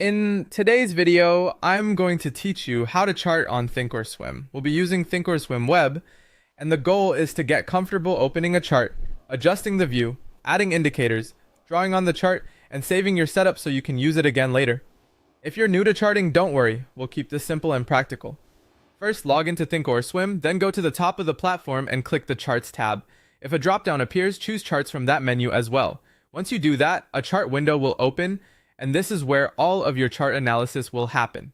In today's video, I'm going to teach you how to chart on Thinkorswim. We'll be using Thinkorswim Web, and the goal is to get comfortable opening a chart, adjusting the view, adding indicators, drawing on the chart, and saving your setup so you can use it again later. If you're new to charting, don't worry, we'll keep this simple and practical. First, log into Thinkorswim, then go to the top of the platform and click the Charts tab. If a drop-down appears, choose Charts from that menu as well. Once you do that, a chart window will open, and this is where all of your chart analysis will happen.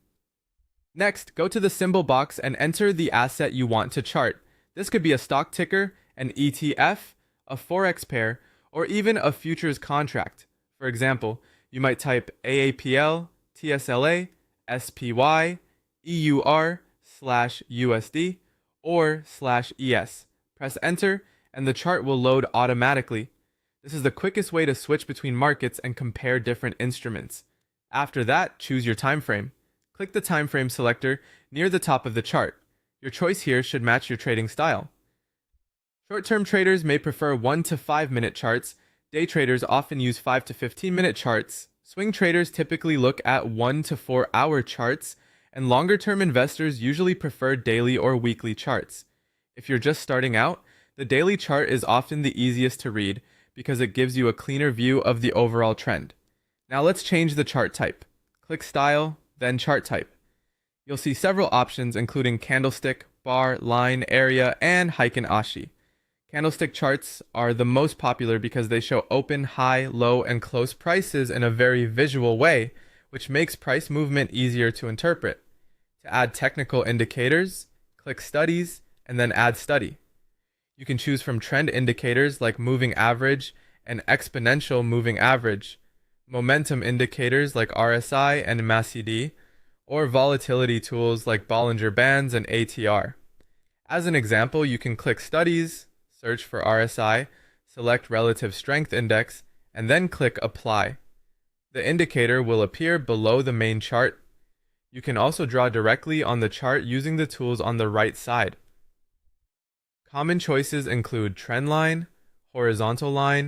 Next, go to the symbol box and enter the asset you want to chart. This could be a stock ticker, an ETF, a forex pair, or even a futures contract. For example, you might type AAPL, TSLA, SPY, EUR/USD, or /ES. Press enter, and the chart will load automatically. This is the quickest way to switch between markets and compare different instruments. After that, choose your time frame. Click the time frame selector near the top of the chart. Your choice here should match your trading style. Short-term traders may prefer 1 to 5 minute charts. Day traders often use 5 to 15 minute charts. Swing traders typically look at 1 to 4 hour charts, and longer-term investors usually prefer daily or weekly charts. If you're just starting out, the daily chart is often the easiest to read, because it gives you a cleaner view of the overall trend. Now let's change the chart type. Click Style, then Chart Type. You'll see several options including candlestick, bar, line, area, and Heiken Ashi. Candlestick charts are the most popular because they show open, high, low, and close prices in a very visual way, which makes price movement easier to interpret. To add technical indicators, click Studies, and then Add Study. You can choose from trend indicators like moving average and exponential moving average, momentum indicators like RSI and MACD, or volatility tools like Bollinger Bands and ATR. As an example, you can click Studies, search for RSI, select Relative Strength Index, and then click Apply. The indicator will appear below the main chart. You can also draw directly on the chart using the tools on the right side. Common choices include trend line, horizontal line,